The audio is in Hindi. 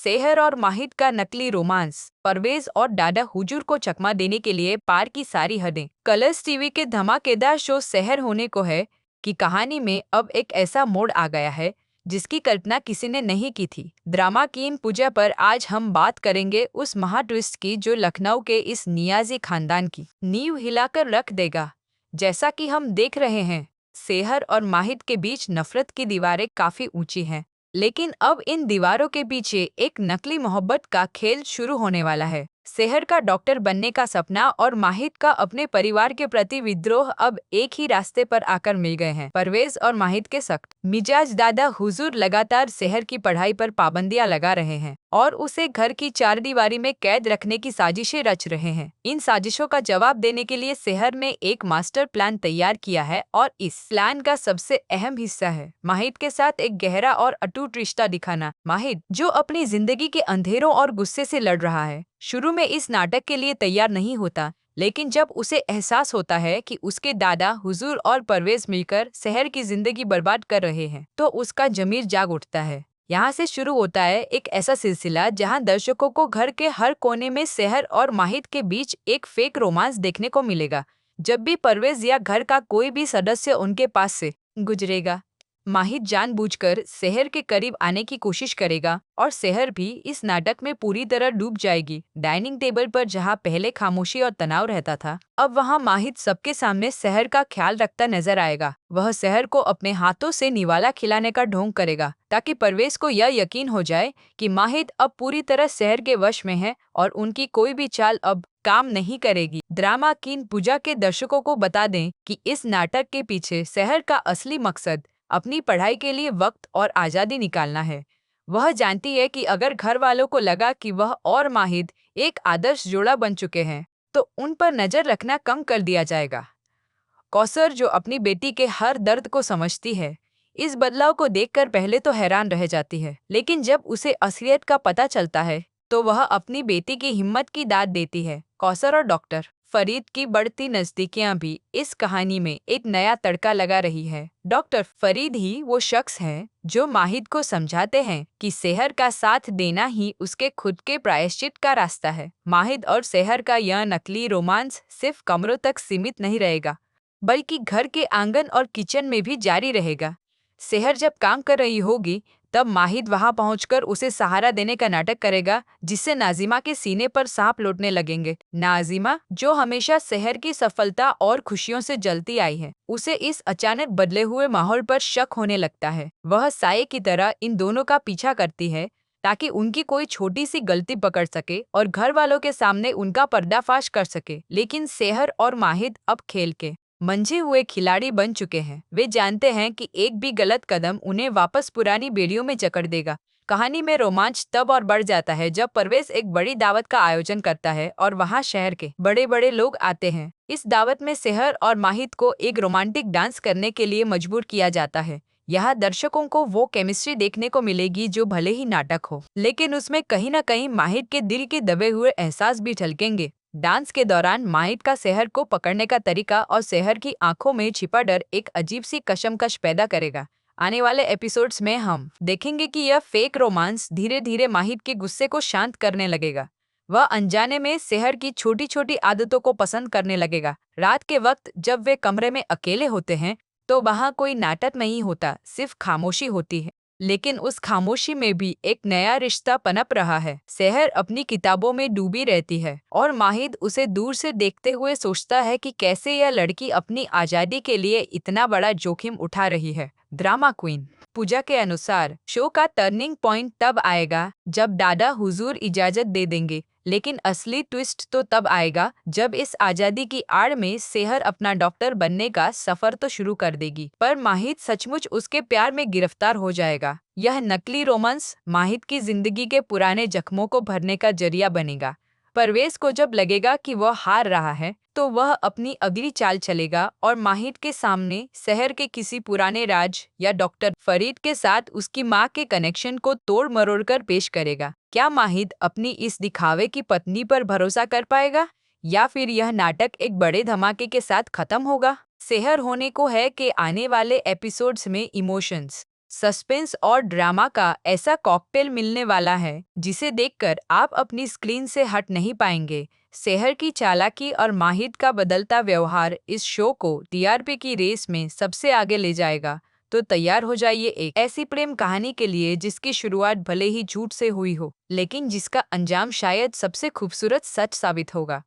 सेहर और माहिद का नकली रोमांस, परवेज और दादा हुजूर को चकमा देने के लिए पार की सारी हदें। कलर्स टीवी के धमाकेदार शो सेहर होने को है कि कहानी में अब एक ऐसा मोड़ आ गया है जिसकी कल्पना किसी ने नहीं की थी। ड्रामा कीन पूजा पर आज हम बात करेंगे उस महा ट्विस्ट की जो लखनऊ के इस नियाजी खानदान की नींव हिलाकर रख देगा। जैसा कि हम देख रहे हैं, सेहर और माहिद के बीच नफरत की दीवारें काफी ऊंची हैं, लेकिन अब इन दीवारों के पीछे एक नकली मोहब्बत का खेल शुरू होने वाला है। सेहर का डॉक्टर बनने का सपना और माहिद का अपने परिवार के प्रति विद्रोह अब एक ही रास्ते पर आकर मिल गए हैं। परवेज और माहिद के सख्त मिजाज दादा हुजूर लगातार सेहर की पढ़ाई पर पाबंदियां लगा रहे हैं और उसे घर की चारदीवारी में कैद रखने की साजिशें रच रहे हैं। इन साजिशों का जवाब देने के लिए सेहर ने एक मास्टर प्लान तैयार किया है और इस प्लान का सबसे अहम हिस्सा है माहिद के साथ एक गहरा और अटूट रिश्ता दिखाना। माहिद, जो अपनी जिंदगी के अंधेरों और गुस्से से लड़ रहा है, शुरू में इस नाटक के लिए तैयार नहीं होता, लेकिन जब उसे एहसास होता है कि उसके दादा हुजूर और परवेज मिलकर सेहर की जिंदगी बर्बाद कर रहे हैं, तो उसका जमीर जाग उठता है। यहाँ से शुरू होता है एक ऐसा सिलसिला जहाँ दर्शकों को घर के हर कोने में सेहर और माहिद के बीच एक फेक रोमांस देखने को मिलेगा। जब भी परवेज या घर का कोई भी सदस्य उनके पास से गुजरेगा, माहिद जानबूझकर सेहर के करीब आने की कोशिश करेगा और सेहर भी इस नाटक में पूरी तरह डूब जाएगी। डाइनिंग टेबल पर जहां पहले खामोशी और तनाव रहता था, अब वहां माहिद सबके सामने सेहर का ख्याल रखता नजर आएगा। वह सेहर को अपने हाथों से निवाला खिलाने का ढोंग करेगा ताकि परवेज को यह यकीन हो जाए कि माहिद अब पूरी तरह सेहर के वश में है और उनकी कोई भी चाल अब काम नहीं करेगी। ड्रामा कीन पूजा के दर्शकों को बता दें कि इस नाटक के पीछे सेहर का असली मकसद अपनी पढ़ाई के लिए वक्त और आज़ादी निकालना है। वह जानती है कि अगर घर वालों को लगा कि वह और माहिद एक आदर्श जोड़ा बन चुके हैं, तो उन पर नजर रखना कम कर दिया जाएगा। कौसर, जो अपनी बेटी के हर दर्द को समझती है, इस बदलाव को देखकर पहले तो हैरान रह जाती है, लेकिन जब उसे असलियत का पता चलता है, तो वह अपनी बेटी की हिम्मत की दाद देती है। कौसर और डॉक्टर फरीद की बढ़ती नजदीकियां भी इस कहानी में एक नया तड़का लगा रही है। डॉक्टर फरीद ही वो शख्स हैं जो माहिद को समझाते हैं कि सेहर का साथ देना ही उसके खुद के प्रायश्चित का रास्ता है। माहिद और सेहर का यह नकली रोमांस सिर्फ कमरों तक सीमित नहीं रहेगा, बल्कि घर के आंगन और किचन में भी जारी रहेगा। सेहर जब काम कर रही होगी, तब माहिद वहां पहुंचकर उसे सहारा देने का नाटक करेगा, जिससे नाजिमा के सीने पर सांप लौटने लगेंगे। नाजिमा, जो हमेशा सेहर की सफलता और खुशियों से जलती आई है, उसे इस अचानक बदले हुए माहौल पर शक होने लगता है। वह साये की तरह इन दोनों का पीछा करती है ताकि उनकी कोई छोटी सी गलती पकड़ सके और घर वालों के सामने उनका पर्दाफाश कर सके। लेकिन सेहर और माहिद अब खेल के मंझे हुए खिलाड़ी बन चुके हैं। वे जानते हैं कि एक भी गलत कदम उन्हें वापस पुरानी बेड़ियों में जकड़ देगा। कहानी में रोमांच तब और बढ़ जाता है जब परवेज एक बड़ी दावत का आयोजन करता है और वहां शहर के बड़े बड़े लोग आते हैं। इस दावत में सेहर और माहिद को एक रोमांटिक डांस करने के लिए मजबूर किया जाता है। यहाँ दर्शकों को वो केमिस्ट्री देखने को मिलेगी जो भले ही नाटक हो, लेकिन उसमें कहीं न कहीं माहिद के दिल के दबे हुए एहसास भी झलकेंगे। डांस के दौरान माहिद का सेहर को पकड़ने का तरीका और सेहर की आंखों में छिपा डर एक अजीब सी कशमकश पैदा करेगा। आने वाले एपिसोड्स में हम देखेंगे कि यह फेक रोमांस धीरे धीरे माहिद के गुस्से को शांत करने लगेगा। वह अनजाने में सेहर की छोटी छोटी आदतों को पसंद करने लगेगा। रात के वक्त जब वे कमरे में अकेले होते हैं, तो वहाँ कोई नाटक नहीं होता, सिर्फ खामोशी होती है। लेकिन उस खामोशी में भी एक नया रिश्ता पनप रहा है। सेहर अपनी किताबों में डूबी रहती है और माहिद उसे दूर से देखते हुए सोचता है कि कैसे यह लड़की अपनी आज़ादी के लिए इतना बड़ा जोखिम उठा रही है। ड्रामा क्वीन पूजा के अनुसार शो का टर्निंग पॉइंट तब आएगा जब दादा हुजूर इजाजत दे देंगे, लेकिन असली ट्विस्ट तो तब आएगा जब इस आजादी की आड़ में सेहर अपना डॉक्टर बनने का सफर तो शुरू कर देगी, पर माहिद सचमुच उसके प्यार में गिरफ्तार हो जाएगा। यह नकली रोमांस माहिद की जिंदगी के पुराने जख्मों को भरने का जरिया बनेगा। परवेज को जब लगेगा कि वह हार रहा है, तो वह अपनी अगली चाल चलेगा और माहिद के सामने शहर के किसी पुराने राज या डॉक्टर फरीद के साथ उसकी मां के कनेक्शन को तोड़ मरोड़ कर पेश करेगा। क्या माहिद अपनी इस दिखावे की पत्नी पर भरोसा कर पाएगा या फिर यह नाटक एक बड़े धमाके के साथ खत्म होगा? सेहर होने को है कि आने वाले एपिसोड्स में इमोशंस, सस्पेंस और ड्रामा का ऐसा कॉकटेल मिलने वाला है जिसे देखकर आप अपनी स्क्रीन से हट नहीं पाएंगे। सेहर की चालाकी और माहिर का बदलता व्यवहार इस शो को टीआरपी की रेस में सबसे आगे ले जाएगा। तो तैयार हो जाइए एक ऐसी प्रेम कहानी के लिए जिसकी शुरुआत भले ही झूठ से हुई हो, लेकिन जिसका अंजाम शायद सबसे खूबसूरत सच साबित होगा।